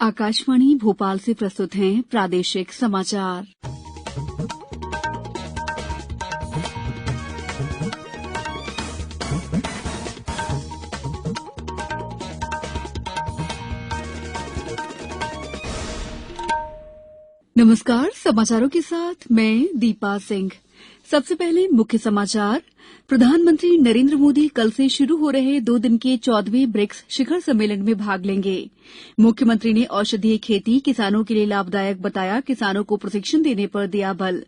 आकाशवाणी भोपाल से प्रस्तुत हैं प्रादेशिक समाचार। नमस्कार, समाचारों के साथ मैं दीपा सिंह। सबसे पहले मुख्य समाचार। प्रधानमंत्री नरेंद्र मोदी कल से शुरू हो रहे 2 दिन के 14वें ब्रिक्स शिखर सम्मेलन में भाग लेंगे। मुख्यमंत्री ने औषधीय खेती किसानों के लिए लाभदायक बताया, किसानों को प्रशिक्षण देने पर दिया बल।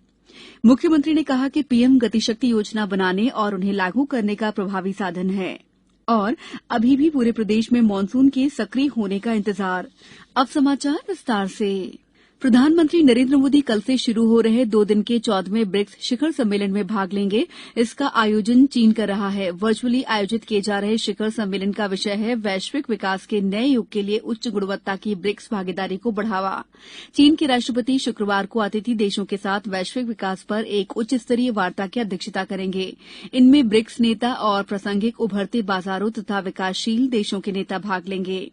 मुख्यमंत्री ने कहा कि पीएम गतिशक्ति योजना बनाने और उन्हें लागू करने का प्रभावी साधन है और अभी भी पूरे प्रदेश में मानसून के सक्रिय होने का इंतजार। अब समाचार विस्तार से। प्रधानमंत्री नरेंद्र मोदी कल से शुरू हो रहे 2 दिन के 14वें ब्रिक्स शिखर सम्मेलन में भाग लेंगे। इसका आयोजन चीन कर रहा है। वर्चुअली आयोजित किए जा रहे शिखर सम्मेलन का विषय है वैश्विक विकास के नए युग के लिए उच्च गुणवत्ता की ब्रिक्स भागीदारी को बढ़ावा। चीन के राष्ट्रपति शुक्रवार को अतिथि देशों के साथ वैश्विक विकास पर एक उच्च स्तरीय वार्ता की अध्यक्षता करेंगे। इनमें ब्रिक्स नेता और प्रासंगिक उभरते बाजारों तथा विकासशील देशों के नेता भाग लेंगे।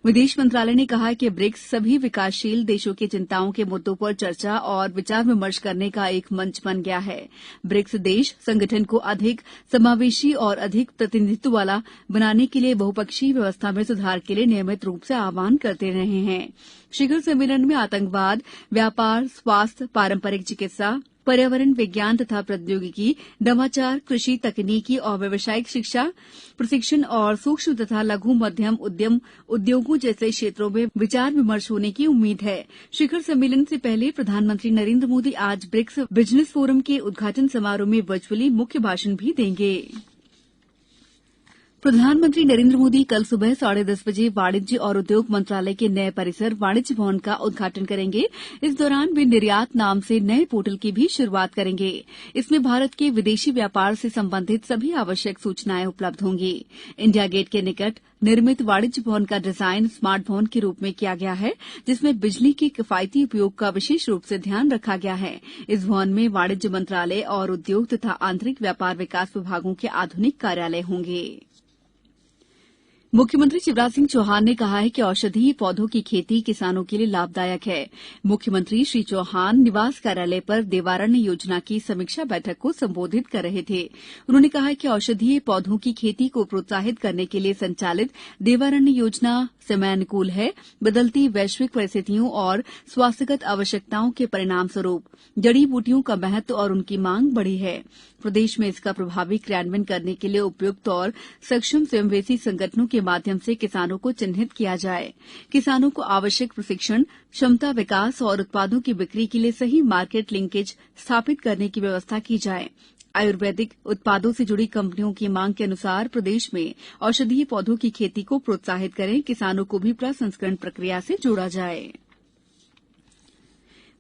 विदेश मंत्रालय ने कहा है कि ब्रिक्स सभी विकासशील देशों की चिंताओं के मुद्दों पर चर्चा और विचार विमर्श करने का एक मंच बन गया है। ब्रिक्स देश संगठन को अधिक समावेशी और अधिक प्रतिनिधित्व वाला बनाने के लिए बहुपक्षीय व्यवस्था में सुधार के लिए नियमित रूप से आह्वान करते रहे हैं। शिखर सम्मेलन में आतंकवाद, व्यापार, स्वास्थ्य, पारंपरिक चिकित्सा, पर्यावरण, विज्ञान तथा प्रौद्योगिकी, नवाचार, कृषि, तकनीकी और व्यावसायिक शिक्षा, प्रशिक्षण और सूक्ष्म तथा लघु मध्यम उद्योगों जैसे क्षेत्रों में विचार विमर्श होने की उम्मीद है। शिखर सम्मेलन से पहले प्रधानमंत्री नरेंद्र मोदी आज ब्रिक्स बिजनेस फोरम के उद्घाटन समारोह में वर्चुअली मुख्य भाषण भी देंगे। प्रधानमंत्री नरेंद्र मोदी कल सुबह 10:30 बजे वाणिज्य और उद्योग मंत्रालय के नए परिसर वाणिज्य भवन का उद्घाटन करेंगे। इस दौरान वे निर्यात नाम से नए पोर्टल की भी शुरुआत करेंगे। इसमें भारत के विदेशी व्यापार से संबंधित सभी आवश्यक सूचनाएं उपलब्ध होंगी। इंडिया गेट के निकट निर्मित वाणिज्य भवन का डिजाइन स्मार्ट भवन के रूप में किया गया है, जिसमें बिजली के किफायती उपयोग का विशेष रूप से ध्यान रखा गया है। इस भवन में वाणिज्य मंत्रालय और उद्योग तथा आंतरिक व्यापार विकास विभागों के आधुनिक कार्यालय होंगे। मुख्यमंत्री शिवराज सिंह चौहान ने कहा है कि औषधीय पौधों की खेती किसानों के लिए लाभदायक है। मुख्यमंत्री श्री चौहान निवास कार्यालय पर देवारण्य योजना की समीक्षा बैठक को संबोधित कर रहे थे। उन्होंने कहा कि औषधीय पौधों की खेती को प्रोत्साहित करने के लिए संचालित देवारण्य योजना समयानुकूल है। बदलती वैश्विक परिस्थितियों और स्वास्थ्यगत आवश्यकताओं के परिणाम स्वरूप जड़ी बूटियों का महत्व और उनकी मांग बढ़ी है। प्रदेश में इसका प्रभावी क्रियान्वयन करने के लिए उपयुक्त और सक्षम स्वयंसेवी संगठनों के माध्यम से किसानों को चिन्हित किया जाए। किसानों को आवश्यक प्रशिक्षण, क्षमता विकास और उत्पादों की बिक्री के लिए सही मार्केट लिंकेज स्थापित करने की व्यवस्था की जाए। आयुर्वेदिक उत्पादों से जुड़ी कंपनियों की मांग के अनुसार प्रदेश में औषधीय पौधों की खेती को प्रोत्साहित करें। किसानों को भी प्रसंस्करण प्रक्रिया से जोड़ा जाए।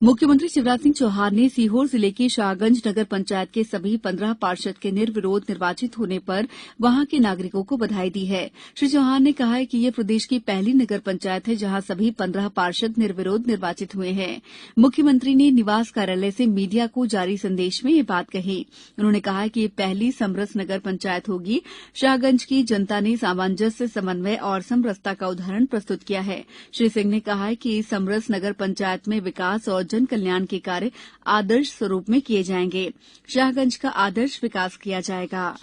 मुख्यमंत्री शिवराज सिंह चौहान ने सीहोर जिले की शाहगंज नगर पंचायत के सभी 15 पार्षद के निर्विरोध निर्वाचित होने पर वहां के नागरिकों को बधाई दी है। श्री चौहान ने कहा है कि यह प्रदेश की पहली नगर पंचायत है जहां सभी 15 पार्षद निर्विरोध निर्वाचित हुए हैं। मुख्यमंत्री ने निवास कार्यालय से मीडिया को जारी संदेश में ये बात कही। उन्होंने कहा कि यह पहली समरस नगर पंचायत होगी। शाहगंज की जनता ने सामंजस्य, समन्वय और समरसता का उदाहरण प्रस्तुत किया है। श्री सिंह ने कहा कि इस समरस नगर पंचायत में विकास और जन कल्याण के कार्य आदर्श स्वरूप में किए जाएंगे। शाहगंज का आदर्श विकास किया जाएगा।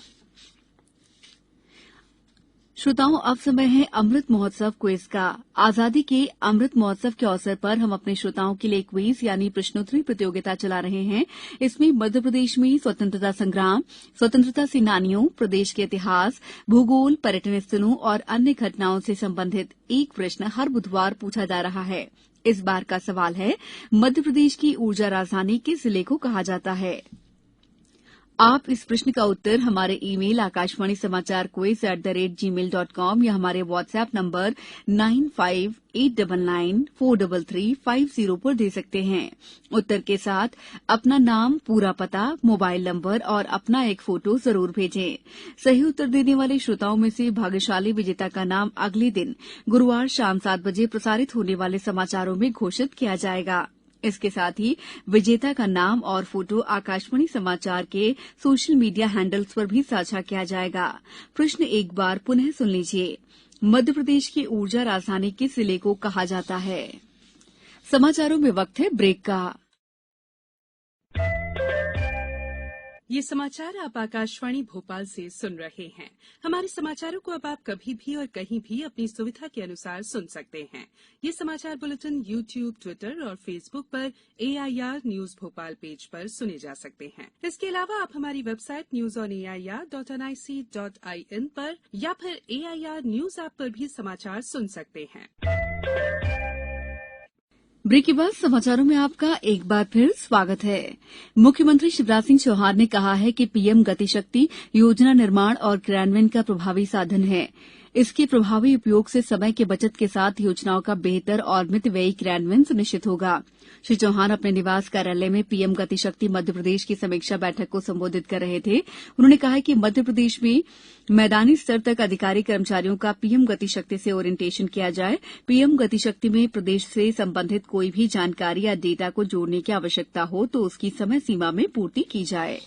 श्रोताओं, अब समय है अमृत महोत्सव क्विज का। आजादी के अमृत महोत्सव के अवसर पर हम अपने श्रोताओं के लिए क्विज यानी प्रश्नोत्तरी प्रतियोगिता चला रहे हैं। इसमें मध्य प्रदेश में स्वतंत्रता संग्राम, स्वतंत्रता सेनानियों, प्रदेश के इतिहास, भूगोल, पर्यटन स्थलों और अन्य घटनाओं से संबंधित एक प्रश्न हर बुधवार पूछा जा रहा है। इस बार का सवाल है, मध्य प्रदेश की ऊर्जा राजधानी किस जिले को कहा जाता है? आप इस प्रश्न का उत्तर हमारे ईमेल आकाशवाणी समाचार quiz@gmail.com या हमारे व्हाट्सएप नंबर 9589943350 पर दे सकते हैं। उत्तर के साथ अपना नाम, पूरा पता, मोबाइल नंबर और अपना एक फोटो जरूर भेजें। सही उत्तर देने वाले श्रोताओं में से भाग्यशाली विजेता का नाम अगले दिन गुरुवार शाम 7 बजे प्रसारित होने वाले समाचारों में घोषित किया जाएगा। इसके साथ ही विजेता का नाम और फोटो आकाशवाणी समाचार के सोशल मीडिया हैंडल्स पर भी साझा किया जाएगा। प्रश्न एक बार पुनः सुन लीजिए। मध्य प्रदेश की ऊर्जा राजधानी किस जिले को कहा जाता है? समाचारों में वक्त है ब्रेक का। ये समाचार आप आकाशवाणी भोपाल से सुन रहे हैं। हमारे समाचारों को अब आप कभी भी और कहीं भी अपनी सुविधा के अनुसार सुन सकते हैं। ये समाचार बुलेटिन YouTube, ट्विटर और फेसबुक पर AIR न्यूज भोपाल पेज पर सुने जा सकते हैं। इसके अलावा आप हमारी वेबसाइट newsonair.nic.in पर या फिर AIR न्यूज ऐप पर भी समाचार सुन सकते हैं। ब्रेक के बाद समाचारों में आपका एक बार फिर स्वागत है। मुख्यमंत्री शिवराज सिंह चौहान ने कहा है कि पीएम गति शक्ति योजना निर्माण और क्रियान्वयन का प्रभावी साधन है। इसके प्रभावी उपयोग से समय की बचत के साथ योजनाओं का बेहतर और मितव्ययी क्रियान्वयन सुनिश्चित होगा। श्री चौहान अपने निवास कार्यालय में पीएम गति शक्ति मध्यप्रदेश की समीक्षा बैठक को संबोधित कर रहे थे। उन्होंने कहा कि मध्यप्रदेश में मैदानी स्तर तक अधिकारी कर्मचारियों का पीएम गति शक्ति से ओरिएंटेशन किया जाए। पीएम गति शक्ति में प्रदेश से संबंधित कोई भी जानकारी या डेटा को जोड़ने की आवश्यकता हो तो उसकी समय सीमा में पूर्ति की जाए।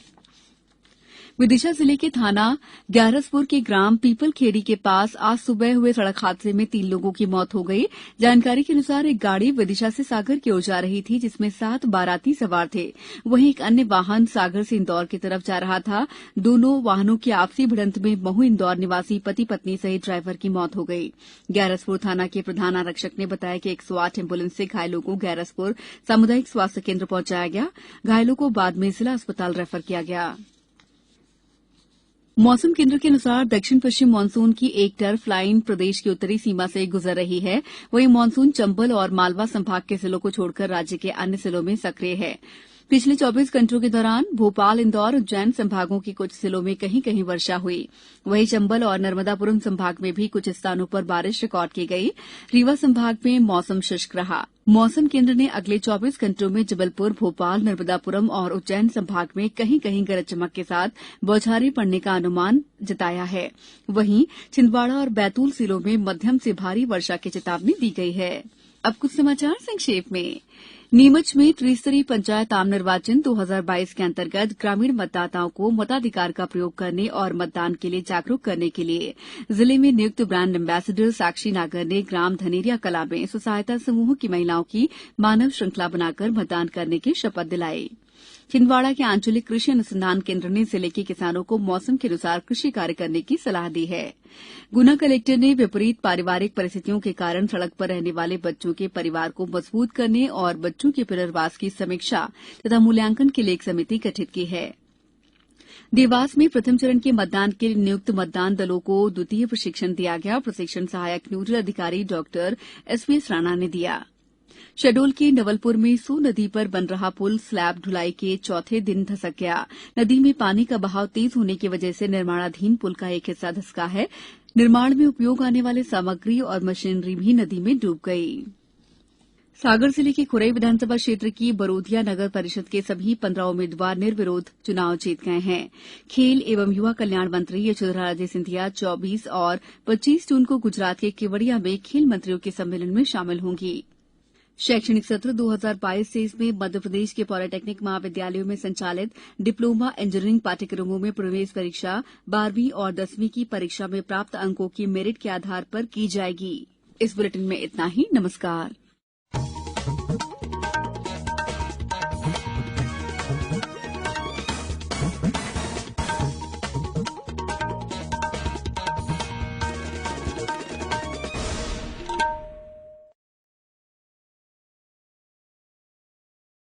विदिशा जिले के थाना ग्यारसपुर के ग्राम पीपलखेड़ी के पास आज सुबह हुए सड़क हादसे में 3 लोगों की मौत हो गई। जानकारी के अनुसार एक गाड़ी विदिशा से सागर की ओर जा रही थी जिसमें 7 बाराती सवार थे। वहीं एक अन्य वाहन सागर से इंदौर की तरफ जा रहा था। दोनों वाहनों की आपसी भिड़ंत में महू इंदौर निवासी पति पत्नी सहित ड्राइवर की मौत हो गई। ग्यारसपुर थाना के प्रधान आरक्षक ने बताया कि 108 एम्बुलेंस से घायलों को ग्यारसपुर सामुदायिक स्वास्थ्य केंद्र पहुंचाया गया। घायलों को बाद में जिला अस्पताल रेफर किया गया। मौसम केंद्र के अनुसार दक्षिण पश्चिम मानसून की एक टर्फ लाइन प्रदेश की उत्तरी सीमा से गुजर रही है। वहीं मानसून चंबल और मालवा संभाग के जिलों को छोड़कर राज्य के अन्य जिलों में सक्रिय है। पिछले 24 घंटों के दौरान भोपाल, इंदौर, उज्जैन संभागों के कुछ जिलों में कहीं कहीं वर्षा हुई। वहीं चंबल और नर्मदापुरम संभाग में भी कुछ स्थानों पर बारिश रिकॉर्ड की गई। रीवा संभाग में मौसम शुष्क रहा। मौसम केंद्र ने अगले 24 घंटों में जबलपुर, भोपाल, नर्मदापुरम और उज्जैन संभाग में कहीं कहीं गरज चमक के साथ बौछारें पड़ने का अनुमान जताया है। वहीं छिंदवाड़ा और बैतूल जिलों में मध्यम से भारी वर्षा की चेतावनी दी गई है। अब कुछ समाचार संक्षेप में। नीमच में त्रिस्तरीय पंचायत आम निर्वाचन 2022 के अंतर्गत ग्रामीण मतदाताओं को मताधिकार का प्रयोग करने और मतदान के लिए जागरूक करने के लिए जिले में नियुक्त ब्रांड एम्बेसडर साक्षी नागर ने ग्राम धनेरिया कला में स्व सहायता समूह की महिलाओं की मानव श्रृंखला बनाकर मतदान करने की शपथ दिलाई। छिंदवाड़ा के आंचलिक कृषि अनुसंधान केंद्र ने जिले के किसानों को मौसम के अनुसार कृषि कार्य करने की सलाह दी है। गुना कलेक्टर ने विपरीत पारिवारिक परिस्थितियों के कारण सड़क पर रहने वाले बच्चों के परिवार को मजबूत करने और बच्चों के पुनर्वास की समीक्षा तथा मूल्यांकन के लिए एक समिति गठित की है। देवास में प्रथम चरण के मतदान के लिए नियुक्त मतदान दलों को द्वितीय प्रशिक्षण दिया गया। प्रशिक्षण सहायक नोडल अधिकारी डॉक्टर एसवीएस राणा ने दिया। शहडोल के नवलपुर में सो नदी पर बन रहा पुल स्लैब ढुलाई के चौथे दिन धसक गया। नदी में पानी का बहाव तेज होने की वजह से निर्माणाधीन पुल का एक हिस्सा धंसका है। निर्माण में उपयोग आने वाले सामग्री और मशीनरी भी नदी में डूब गई। सागर जिले के खुरई विधानसभा क्षेत्र की बरोदिया नगर परिषद के सभी 15 उम्मीदवार निर्विरोध चुनाव जीत गए हैं। खेल एवं युवा कल्याण मंत्री यशोधरा राजे सिंधिया 24 और 25 जून को गुजरात के केवड़िया में खेल मंत्रियों के सम्मेलन में शामिल होंगी। शैक्षणिक सत्र 2022-23 में मध्यप्रदेश के पॉलिटेक्निक महाविद्यालयों में संचालित डिप्लोमा इंजीनियरिंग पाठ्यक्रमों में प्रवेश परीक्षा 12वीं और 10वीं की परीक्षा में प्राप्त अंकों की मेरिट के आधार पर की जाएगी। इस बुलेटिन में इतना ही। नमस्कार।